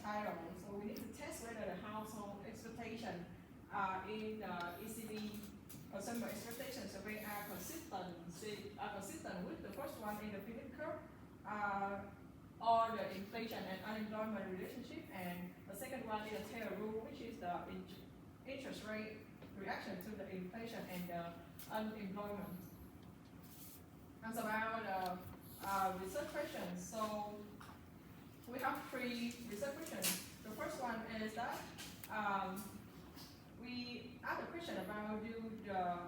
title. So we need to test whether the household expectation in the ECB consumer expectation survey are consistent with the first one in the Phillips curve, or the inflation and unemployment relationship, and the second one is the Taylor rule, which is the interest rate reaction to the inflation and the unemployment. And so about the research questions. So we have 3 research questions. The first one is that we ask a question about do the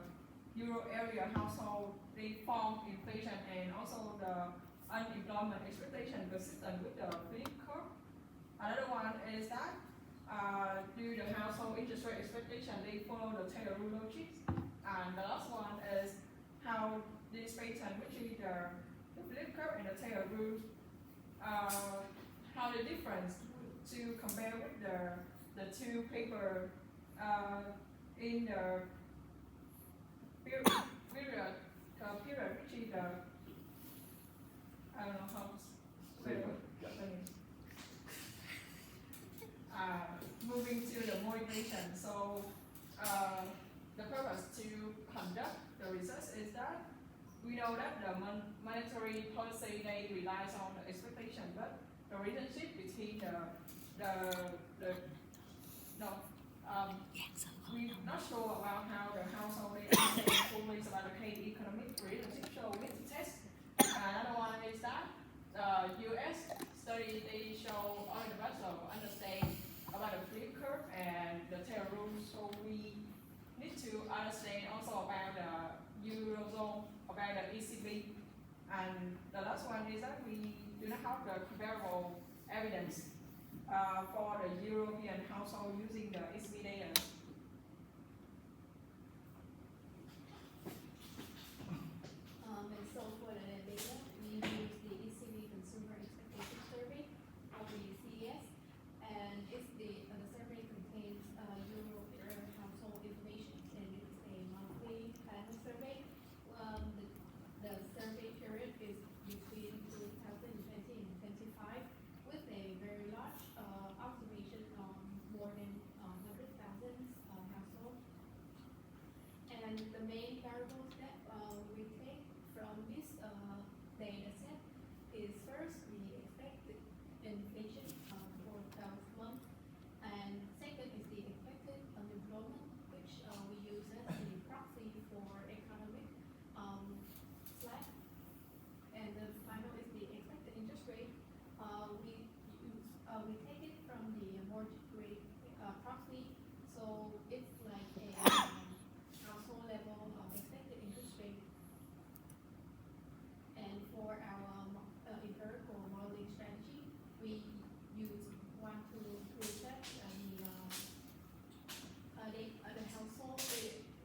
Euro area household they form inflation and also the unemployment expectation consistent with the Phillips curve. Another one is that do the household interest rate expectation they follow the Taylor rule logic. And the last one is how this pattern, which is the Phillips curve and the Taylor rule, how the difference to compare with the 2 paper in the period which is the I don't know how moving to the motivation. So the purpose to conduct the research is that we know that the monetary policy they relies on the expectation, but the relationship between we're not sure about how the household they understand fully about the economic relationship, so we need to test. Another one is that the US study they show all the rest of understand about the Phillips curve and the Taylor rule, so we need to understand also about the Eurozone, about the ECB, and the last one is that we do not have the comparable evidence for the European household using the ECB data. And so for the data, we use the ECB Consumer Expectation Survey, or the CES, and the survey contains Euro area household information, and it's a monthly panel survey. The survey period is between 2020 and 25, with a very large observation on more than 100,000 households. And the main variables that we take from this data set is first the expected inflation for 12 months, and second is the expected unemployment, which we use as a proxy for economic slack, and the final is the expected interest rate. We take it from the mortgage rate proxy, so it's like a household level expected interest rate. And for our empirical modeling strategy, we use one to assess the household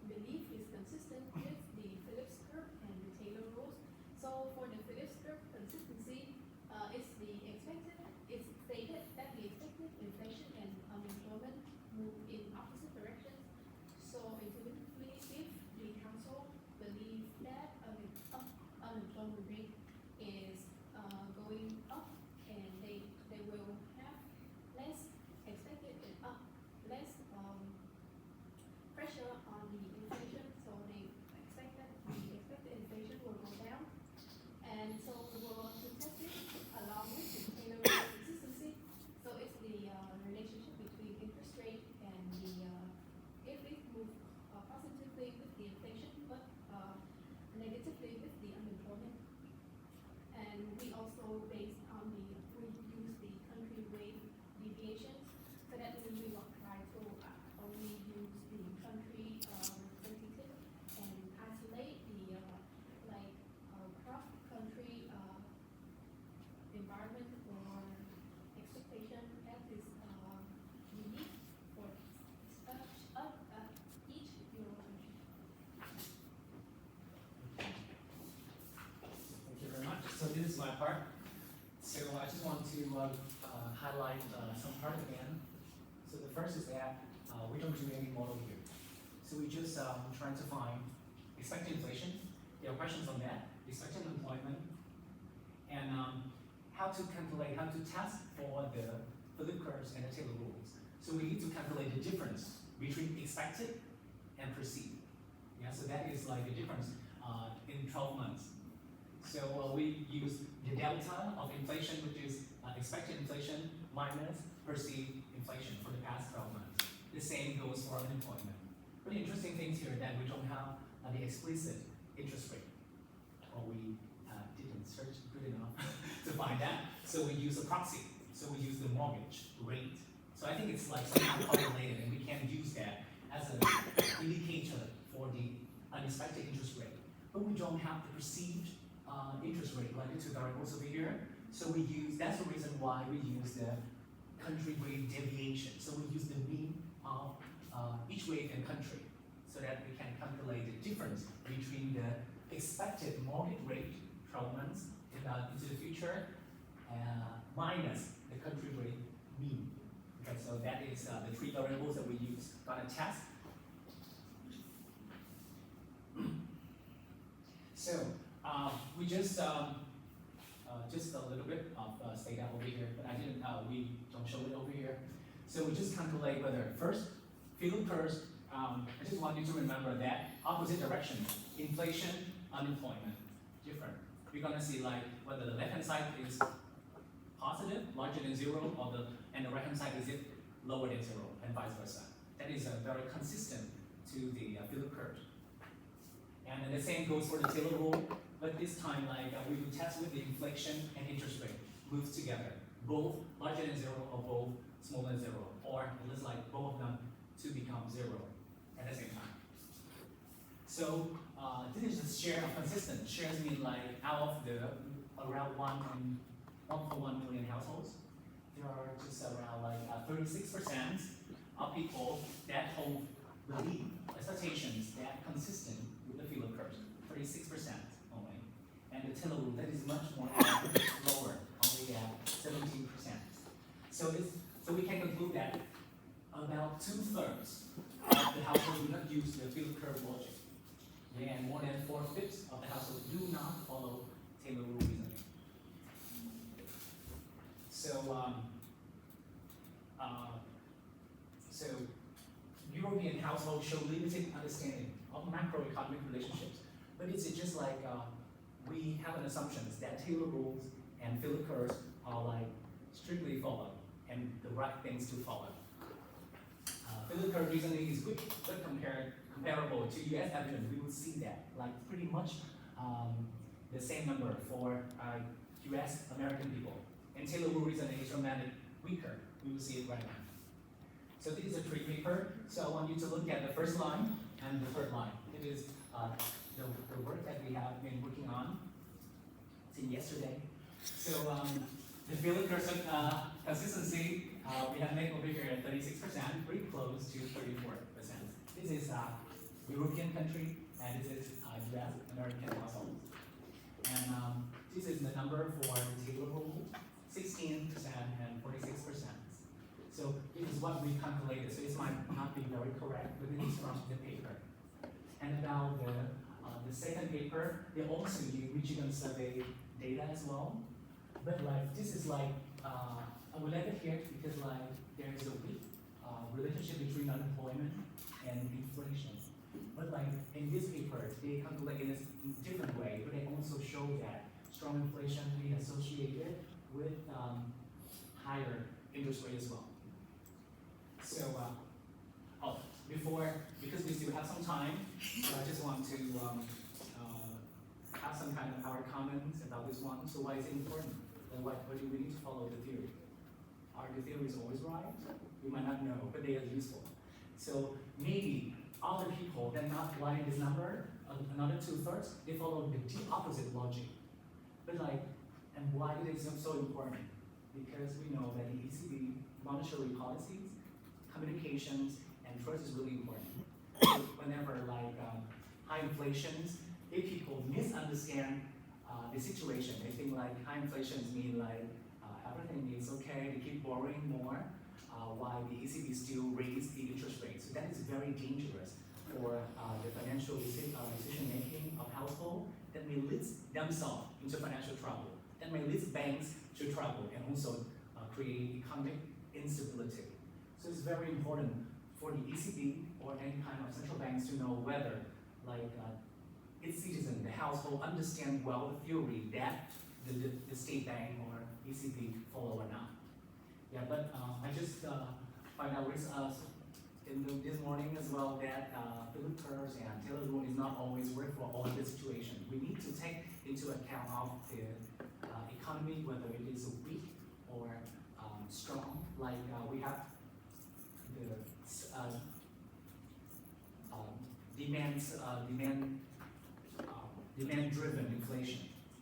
belief is consistent with the Phillips curve and the Taylor rules. So for the Phillips curve consistency, it's stated that the expected inflation and unemployment move in opposite directions. So intuitively, if the household believes that unemployment rate is going up, and they will have less expected less pressure on the inflation, so they expect that the expected inflation will go down. And so we will want to test it along with the Taylor rule consistency. So it's the relationship between interest rate and the if it moves positively with the inflation, but negatively with the unemployment. And we also we use the country weight deviations, so that means we will try to only use the country representative and isolate the cross country environment or expectation that is unique for each Euro country. Thank you very much. So this is my part. So I just want to highlight some part again. So the first is that we don't do any model here. So we just trying to find expected inflation. There are questions on that, expected employment, and how to calculate, how to test for the Philip curves and the Taylor rules. So we need to calculate the difference between expected and perceived. Yeah, so that is like the difference in 12 months. So we use the delta of inflation, which is expected inflation minus perceived inflation for the past 12 months. The same goes for unemployment. But the interesting things here that we don't have the explicit interest rate, or we didn't search good enough to find that. So we use a proxy. So we use the mortgage rate. So I think it's like somehow correlated, and we can use that as an indicator for the unexpected interest rate. But we don't have the perceived interest rate like the two variables over here. So we use, that's the reason why we use the country rate deviation. So we use the mean of each rate and country so that we can calculate the difference between the expected mortgage rate 12 months into the future minus the country rate mean. Okay, so that is the three variables that we use on a test. So we just a little bit of data over here, but I didn't. We don't show it over here. So we just calculate whether first Philip curves. I just want you to remember that opposite direction, inflation, unemployment, different. We're gonna see like whether the left-hand side is positive, larger than zero, or and the right-hand side is it lower than zero, and vice versa. That is very consistent to the Philip curve. And then the same goes for the Taylor rule, but this time like we will test with the inflation and interest rate moved together, both larger than zero or both smaller than zero, or it looks like both of them to become zero at the same time. So this is the share of consistent. Shares mean like out of the around 1.1 million households, there are just around like 36% of people that hold belief expectations that consistent with the Philip curve, 36% only. And the Taylor rule that is much more lower, only at 17%. So we can conclude that about 2/3 of the households do not use the Philip curve logic. And more than 4/5 of the households do not follow Taylor rule reasoning. So European households show limited understanding of macroeconomic relationships, but it's just like we have an assumption that Taylor rules and Philip curves are like strictly followed and the right things to follow. Philip curve reasoning is good, but comparable to US evidence, we will see that like pretty much the same number for US American people. And Taylor rule reasoning is dramatically weaker. We will see it right now. So this is a tree paper. So I want you to look at the first line and the third line. It is the work that we have been working on since yesterday. So the Philip curve consistency, we have made over here at 36%, pretty close to 34%. This is European country, and this is US American households. And this is the number for the Taylor rule, 16% and 46%. So this is what we calculated. So it might not be very correct, but it is from the paper. And about the second paper, they also use Michigan survey data as well. But like this is like I will leave it here because like there is a weak relationship between unemployment and inflation. But like in this paper, they calculate in a different way, but they also show that strong inflation is associated with higher interest rate as well. So, because we still have some time, so I just want to have some kind of our comments about this one. So why is it important? And why do we need to follow the theory? Are the theories always right? We might not know, but they are useful. So maybe other people that not like this number, another 2/3, they follow the opposite logic. But like, and why is it so important? Because we know that the ECB monetary policies, communications, and trust is really important. Whenever like high inflations, if people misunderstand the situation, they think like high inflations mean like everything is okay, they keep borrowing more, while the ECB still raise the interest rate. So that is very dangerous for the financial decision making of household that may lead themselves into financial trouble, that may lead banks to trouble, and also create economic instability. So it's very important for the ECB or any kind of central banks to know whether its citizen, the household, understand well the theory that the state bank or ECB follow or not. Yeah, but I just find out this morning as well that Philip Kurz and Taylor Loon is not always work for all the situation. We need to take into account of the economy, whether it is weak or strong. We have the demand-driven inflation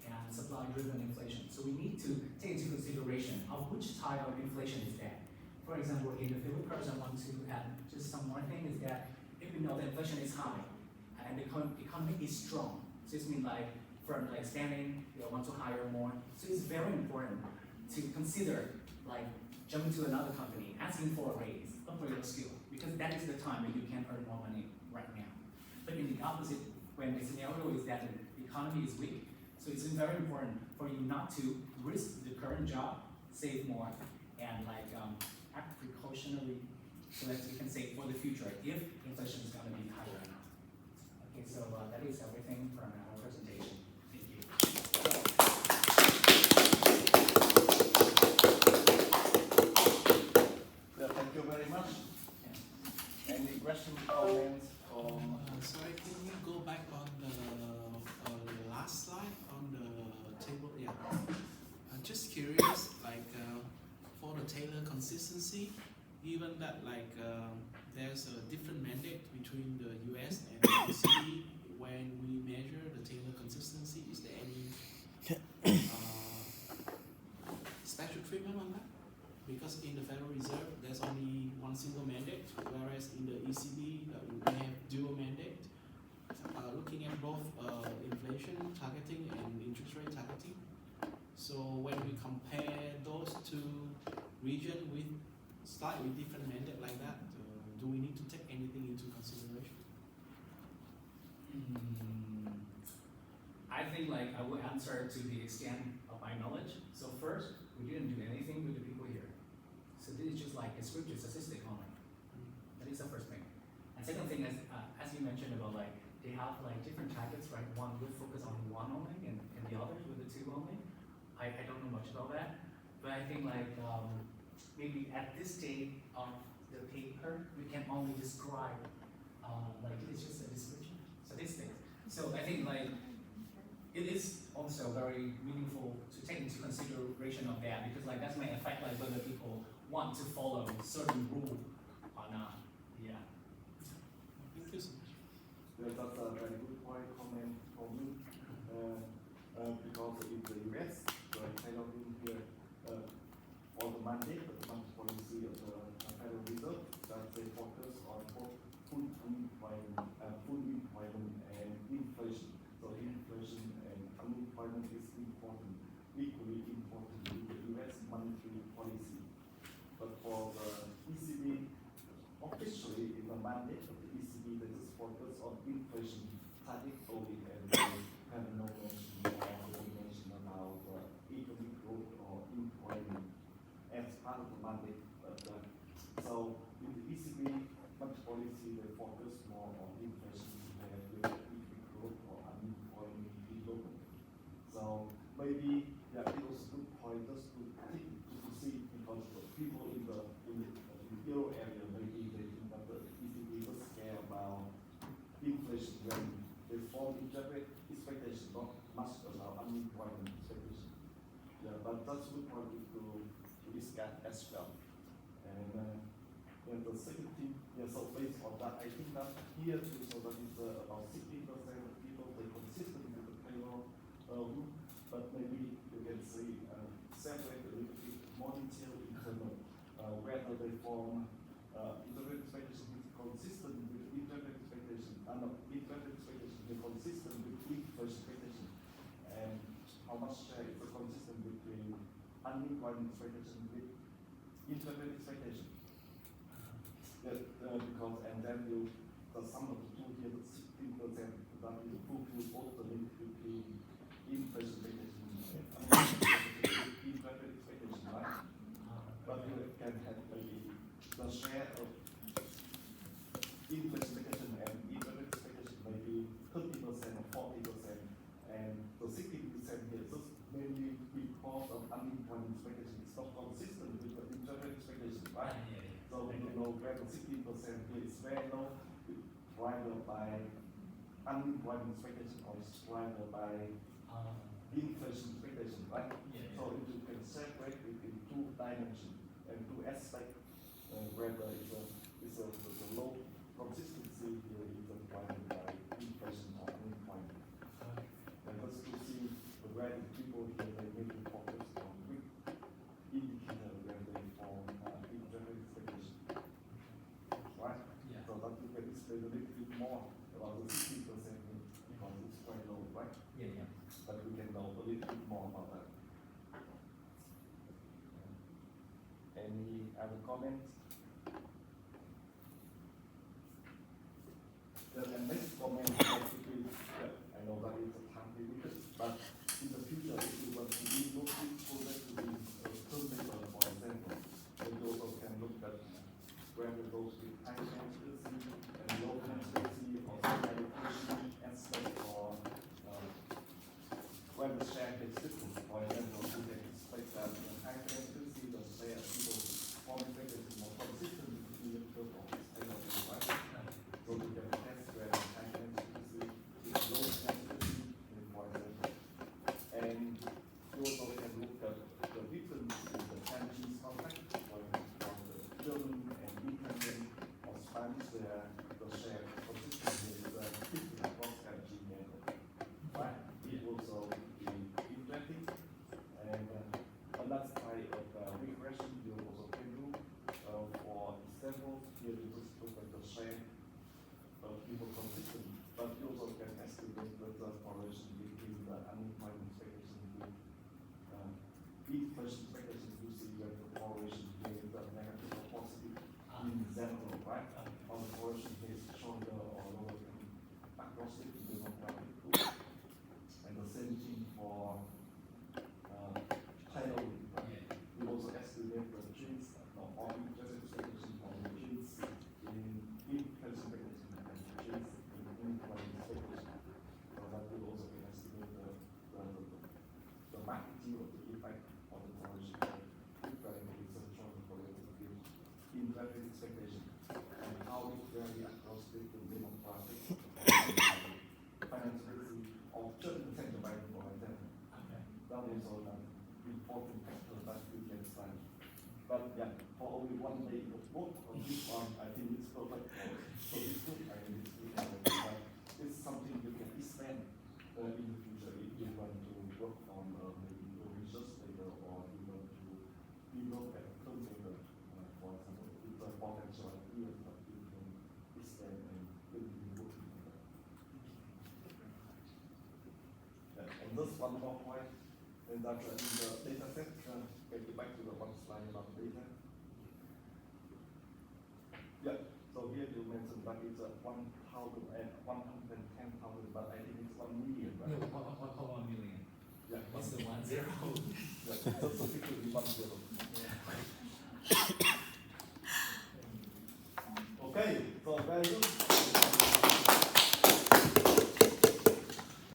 and supply-driven inflation. So we need to take into consideration of which type of inflation is that. For example, in the Philip Kurz, I want to add just some more thing is that if we know that inflation is high and the economy is strong, so it means firm expanding, they want to hire more. So it's very important to consider jumping to another company, asking for a raise, upgrade your skill, because that is the time when you can earn more money right now. But in the opposite, when the scenario is that the economy is weak, so it's very important for you not to risk the current job, save more, and act precautionary so that you can save for the future if inflation is going to be higher or not. Okay, so that is everything from our presentation. Thank you. Thank you very much. Any questions, comments, or Sorry, can you go back on the last slide on the table? Yeah. I'm just curious, for the Taylor consistency, given that there's a different mandate between the US and the ECB when we measure the Taylor consistency, is there any special treatment on that? Because in the Federal Reserve, there's only one single mandate, whereas in the ECB, we have dual mandate. Looking at both inflation targeting and interest rate targeting. So when we compare those two regions with slightly different mandate like that, do we need to take anything into consideration? I think I will answer to the extent of my knowledge. So first, we didn't do anything with the people here. So this is just a descriptive statistic only. That is the first thing. And second thing is, as you mentioned about they have different targets, right? One will focus on one only, and the others with the two only. I don't know much about that, but I think maybe at this stage of the paper, we can only describe it's just a description, statistics. So I think it is also very meaningful to take into consideration of that, because that may affect whether people want to follow certain rule or not. Yeah. Thank you so much. that's a very good point comment for me, because in the US, the Taylor Loon here, for the mandate of the monetary policy of the Federal Reserve, that they focus on both full employment and inflation. So inflation and unemployment is important, equally important in the US monetary policy. But for the ECB, officially in the mandate of the ECB, they just focus on inflation target only, and they have no mention about economic growth or employment as part of the mandate. So in the ECB monetary policy, they focus more on inflation compared with economic growth or unemployment development. So maybe it was a good point just to see, because the people in the euro area, maybe they think that the ECB was care about inflation when they form interpret expectation, not much about unemployment expectation. Yeah, but that's a good point to discuss as well. And the second thing, so based on that, I think that here too, so that is about 16% of people, they consistent with the payroll rule, but maybe you can say separate a little bit more detail in terms of whether they form internet expectation is consistent with internet expectation, and internet expectation is consistent with inflation expectation, and how much share is consistent between unemployment expectation with internet expectation. Because and then the sum of the two here, 16%, that will fulfill both the link between inflation expectation and internet expectation, right? But you can have inflation expectation and inflation expectation maybe 30% or 40%, and the 60% here just mainly because of unemployment expectation. It's not consistent with the inflation expectation, right? So we know where the 16% here is very low, driven by unemployment expectation or is driven by inflation expectation, right? So if you can separate it in two dimensions and two aspects, whether it's a low consistency here is driven by inflation or unemployment. And just to see where the people here they maybe focus on which indicator where they form inflation expectation, right? So that you can explain a little bit more about the 60% here because it's quite low, right? But we can know a little bit more about that. Any other comments? The next comment basically, I know that it's a time limited, but in the future, if you want to relook this project to be term paper, for example, then you also can look at whether those with high transparency and low transparency or some education aspect or where the share is different. For example, you can expect that in high transparency, the share of people forming figures is more consistent between the group of this kind of right? So you can test where the high transparency is low transparency, for example. And you also can look at the difference in the Chinese context, for example, from the German and Italian or Spanish, where the share consistency is different across energy method. Right? It also be interesting. And another type of regression you also can do. For example, here you just look at the share of people consistent, but you also can estimate the correlation between the unemployment expectation with inflation expectation. You see that the correlation here is negative or positive in general, right? Or the correlation here is stronger or lower across the demographic group. And the same thing for tailoring. We also estimate the genes or inflation expectation or the genes in inflation expectation and the genes in unemployment expectation. So that will also be estimate the magnitude of the effect of the correlation. If there is a stronger correlation between inflation expectation and how it vary across different demographics, financial of certain central bank, for example. That is all an important factor that we can study. But yeah, for only one day of work on this one, I think it's perfect. So it's good, I mean, it's good. But it's something you can expand in the future if you want to work on maybe a research paper or you want to develop a term paper, for example. It's a potential idea that you can expand and really work on that. Yeah, and just one more point, and that in the data set, get back to the one slide about data. Yeah, so here you mentioned that it's 1,000 and 110,000, but I think it's 1 million, right? No, 1 million. Yeah, What's the 1 0? yeah, so typically 1 0. Okay, so very good.